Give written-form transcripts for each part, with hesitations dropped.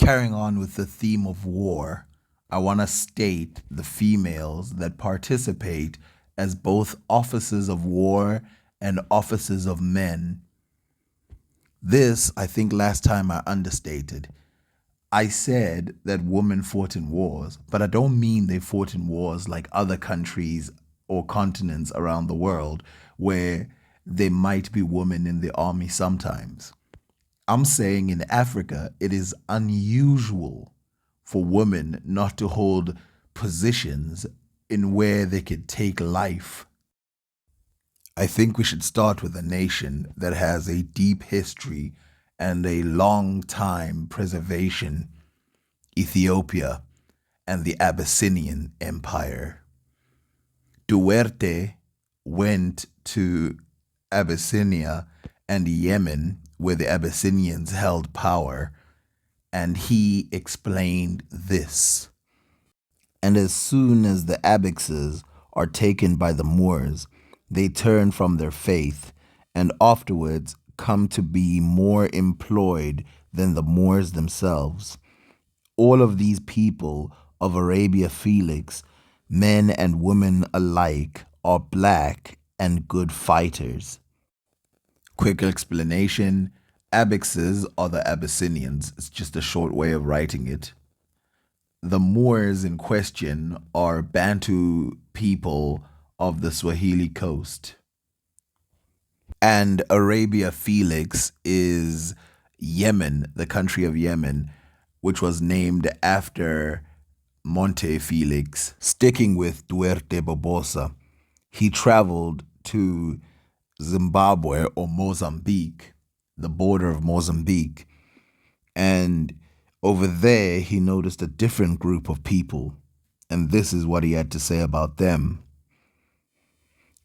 Carrying on with the theme of war, I want to state the females that participate as both officers of war and officers of men. This, I think last time I understated. I said that women fought in wars, but I don't mean they fought in wars like other countries or continents around the world where there might be women in the army sometimes. I'm saying in Africa, it is unusual for women not to hold positions in where they could take life. I think we should start with a nation that has a deep history and a long time preservation, Ethiopia and the Abyssinian Empire. Duerte went to Abyssinia and Yemen, where the Abyssinians held power, and he explained this. And as soon as the Abyxes are taken by the Moors, they turn from their faith and afterwards come to be more employed than the Moors themselves. All of these people of Arabia Felix, men and women alike, are black and good fighters. Quick explanation: Abyxes are the Abyssinians. It's just a short way of writing it. The Moors in question are Bantu people of the Swahili coast. And Arabia Felix is Yemen, the country of Yemen, which was named after Monte Felix. Sticking with Duarte Barbosa, he traveled to Zimbabwe or Mozambique, the border of Mozambique, and over there he noticed a different group of people, and this is what he had to say about them.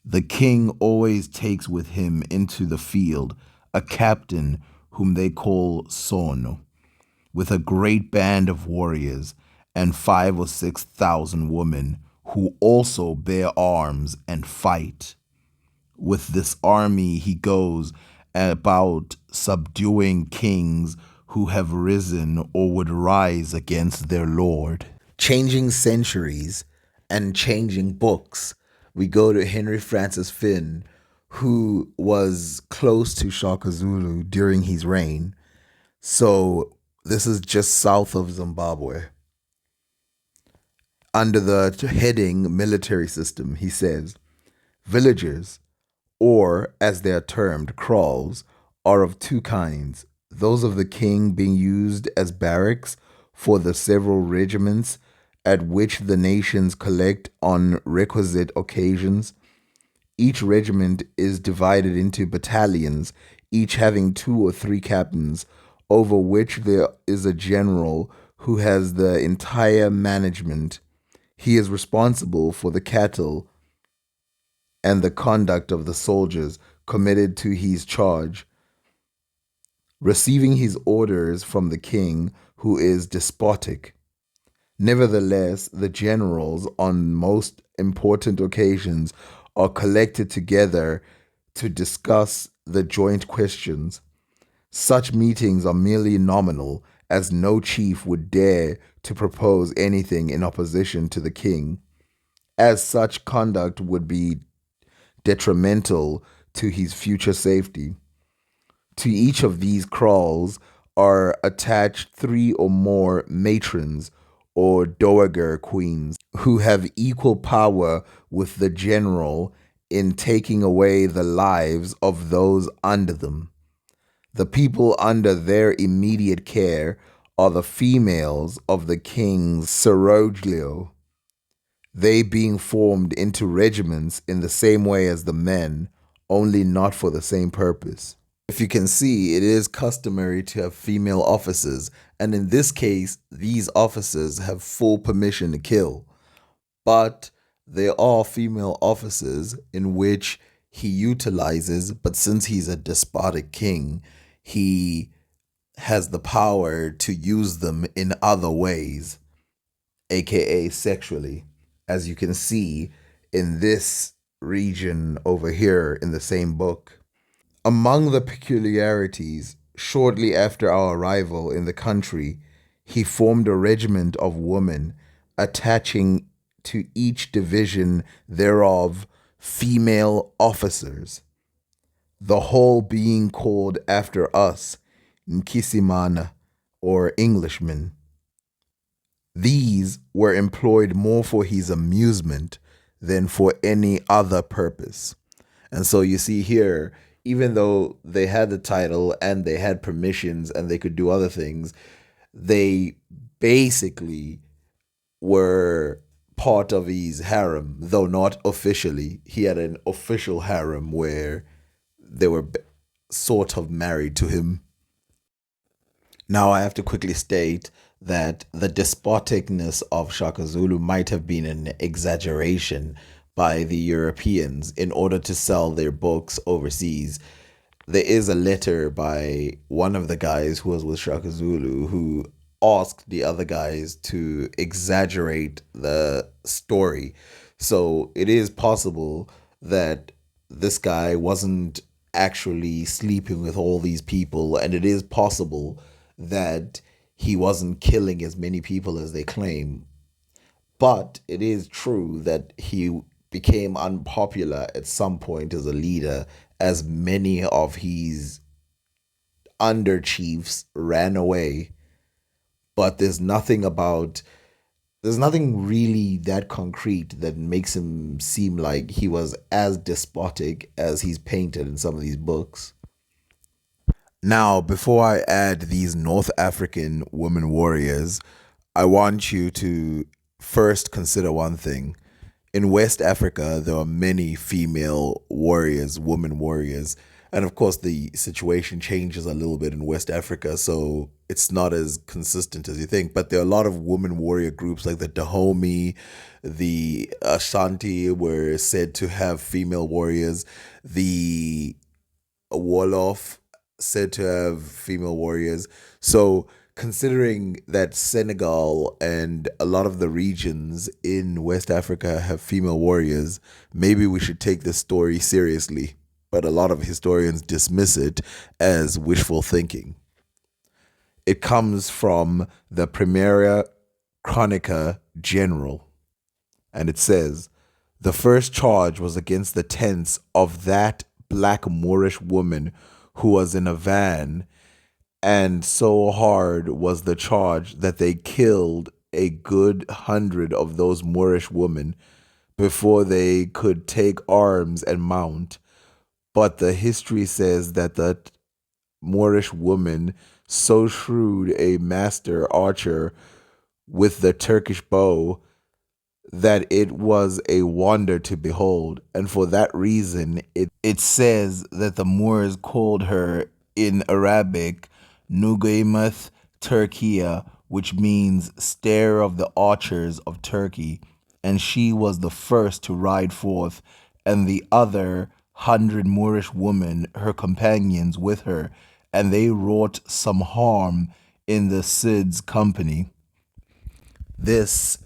The king always takes with him into the field a captain whom they call Sono, with a great band of warriors and 5 or 6,000 women who also bear arms and fight. With this army he goes about subduing kings who have risen or would rise against their lord. Changing centuries and changing books, we go to Henry Francis Finn, who was close to Shaka Zulu during his reign. So this is just south of Zimbabwe. Under the heading military system, he says, villagers, or as they are termed, kraals, are of two kinds: those of the king being used as barracks for the several regiments at which the nations collect on requisite occasions. Each regiment is divided into battalions, each having 2 or 3 captains, over which there is a general who has the entire management. He is responsible for the cattle and the conduct of the soldiers committed to his charge, receiving his orders from the king, who is despotic. Nevertheless, the generals on most important occasions are collected together to discuss the joint questions. Such meetings are merely nominal, as no chief would dare to propose anything in opposition to the king, as such conduct would be detrimental to his future safety. To each of these kraals are attached 3 or more matrons or dowager queens who have equal power with the general in taking away the lives of those under them. The people under their immediate care are the females of the king's seraglio, they being formed into regiments in the same way as the men, only not for the same purpose. If you can see, it is customary to have female officers, and in this case, these officers have full permission to kill. But there are female officers in which he utilizes, but since he's a despotic king, he has the power to use them in other ways, aka sexually, as you can see in this region over here in the same book. Among the peculiarities, shortly after our arrival in the country, He formed a regiment of women, attaching to each division thereof female officers, the whole being called after us Nkisimana, or Englishmen. These were employed more for his amusement than for any other purpose. And so you see here, even though they had the title and they had permissions and they could do other things, they basically were part of his harem, though not officially. He had an official harem where they were sort of married to him. Now, I have to quickly state that the despoticness of Shaka Zulu might have been an exaggeration by the Europeans in order to sell their books overseas. There is a letter by one of the guys who was with Shaka Zulu who asked the other guys to exaggerate the story. So it is possible that this guy wasn't actually sleeping with all these people, and it is possible that he wasn't killing as many people as they claim. But it is true that he became unpopular at some point as a leader, as many of his under chiefs ran away. But there's nothing really that concrete that makes him seem like he was as despotic as he's painted in some of these books. Now, before I add these North African women warriors, I want you to first consider one thing. In West Africa, there are many female warriors, women warriors. And of course, the situation changes a little bit in West Africa, so it's not as consistent as you think. But there are a lot of women warrior groups like the Dahomey, the Ashanti were said to have female warriors, the Wolof said to have female warriors. So, considering that Senegal and a lot of the regions in West Africa have female warriors, maybe we should take this story seriously. But a lot of historians dismiss it as wishful thinking. It comes from the Primera Chronica General, and it says, the first charge was against the tents of that black Moorish woman who was in a van, and so hard was the charge that they killed a good 100 of those Moorish women before they could take arms and mount. But the history says that the Moorish woman, so shrewd a master archer with the Turkish bow, that it was a wonder to behold. And for that reason, it says that the Moors called her in Arabic Nugaymath Turkiya, which means stare of the archers of Turkey. And she was the first to ride forth, and the other 100 Moorish women, her companions, with her, and they wrought some harm in the Cid's company. This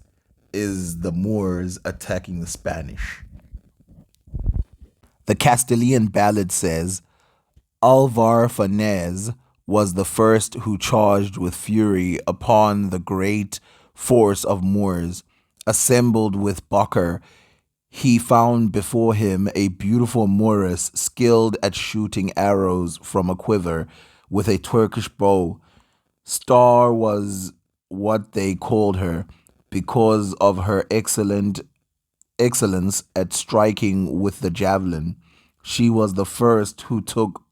is the Moors attacking the Spanish. The Castilian ballad says, Alvar Fanez was the first who charged with fury upon the great force of Moors. Assembled with Bakr, he found before him a beautiful Mooress skilled at shooting arrows from a quiver with a Turkish bow. Star was what they called her because of her excellence at striking with the javelin. She was the first who took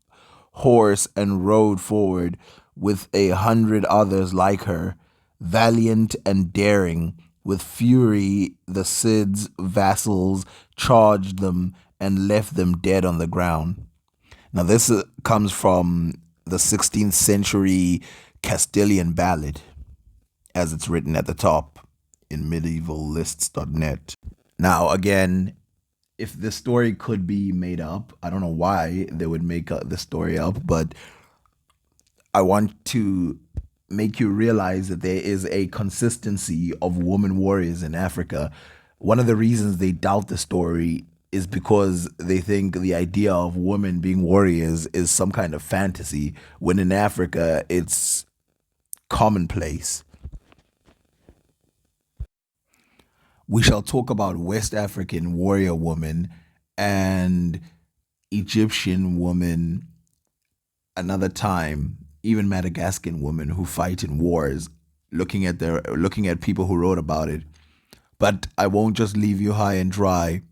horse and rode forward with 100 others like her, valiant and daring. With fury, the Cid's vassals charged them and left them dead on the ground. Now, this comes from the 16th century Castilian ballad, as it's written at the top in medievalists.net. Now, again, if the story could be made up, I don't know why they would make the story up, but I want to make you realize that there is a consistency of woman warriors in Africa. One of the reasons they doubt the story is because they think the idea of women being warriors is some kind of fantasy, when in Africa it's commonplace. We shall talk about West African warrior woman and Egyptian woman another time, even Madagascan women who fight in wars, looking at people who wrote about it. But I won't just leave you high and dry.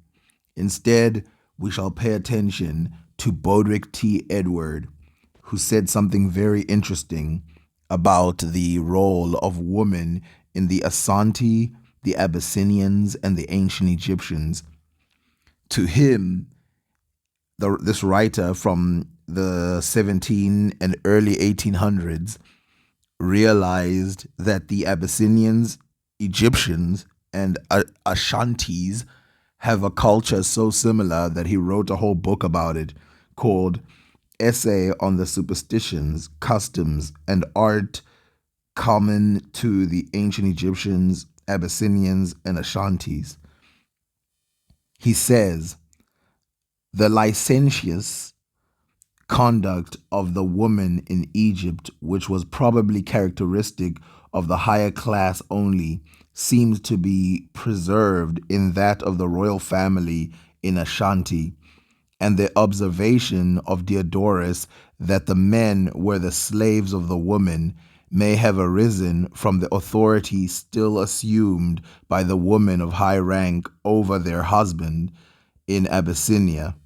Instead, we shall pay attention to Bodrick T. Edward, who said something very interesting about the role of women in the Asante, the Abyssinians, and the ancient Egyptians. To him, this writer from the 17 and early 1800s realized that the Abyssinians, Egyptians, and Ashantis have a culture so similar that he wrote a whole book about it called Essay on the Superstitions, Customs, and Art Common to the Ancient Egyptians, Abyssinians, and Ashantis. He says, the licentious conduct of the woman in Egypt, which was probably characteristic of the higher class only, seems to be preserved in that of the royal family in Ashanti, and the observation of Diodorus that the men were the slaves of the woman may have arisen from the authority still assumed by the woman of high rank over their husband in Abyssinia,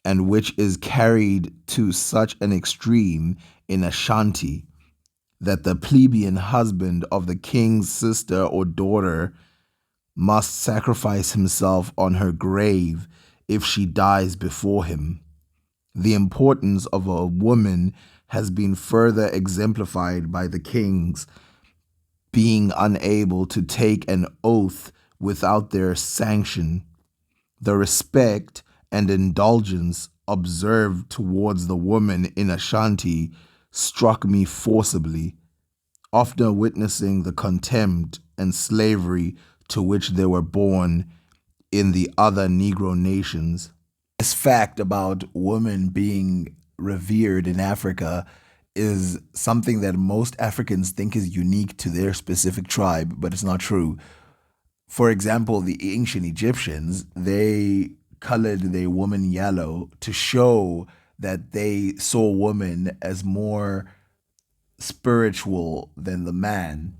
and which is carried to such an extreme in Ashanti, that the plebeian husband of the king's sister or daughter must sacrifice himself on her grave if she dies before him. The importance of a woman has been further exemplified by the kings being unable to take an oath without their sanction. The respect and indulgence observed towards the woman in Ashanti struck me forcibly, after witnessing the contempt and slavery to which they were born in the other Negro nations. This fact about women being revered in Africa is something that most Africans think is unique to their specific tribe, but it's not true. For example, the ancient Egyptians, they colored their woman yellow to show that they saw women as more spiritual than the man.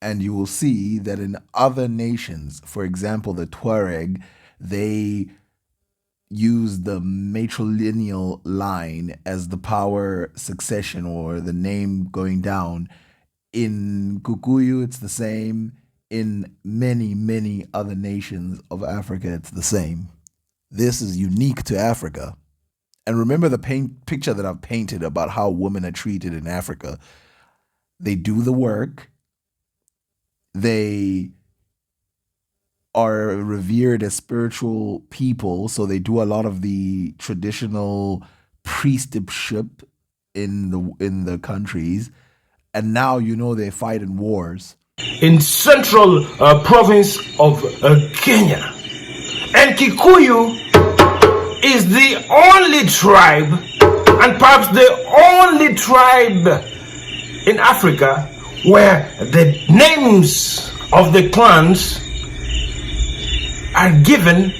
And you will see that in other nations, for example, the Tuareg, they use the matrilineal line as the power succession or the name going down. In Kikuyu, it's the same. In many, many other nations of Africa, it's the same. This is unique to Africa. And remember the picture that I've painted about how women are treated in Africa. They do the work. They are revered as spiritual people, so they do a lot of the traditional priestship in the countries. And now they fight in wars. In central province of Kenya. And Kikuyu is the only tribe, and perhaps the only tribe in Africa where the names of the clans are given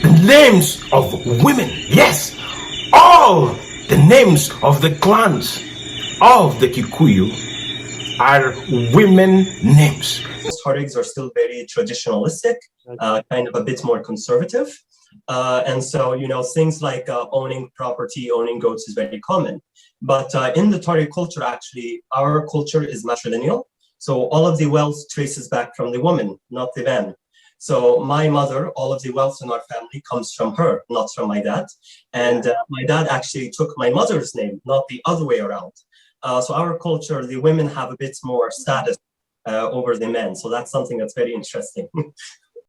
the names of women. Yes, all the names of the clans of the Kikuyu are women names. Tuaregs are still very traditionalistic, kind of a bit more conservative. And so, things like owning property, owning goats is very common. But in the Tuareg culture, actually, our culture is matrilineal. So all of the wealth traces back from the woman, not the man. So my mother, all of the wealth in our family comes from her, not from my dad. And my dad actually took my mother's name, not the other way around. So our culture, the women have a bit more status over the men. So that's something that's very interesting.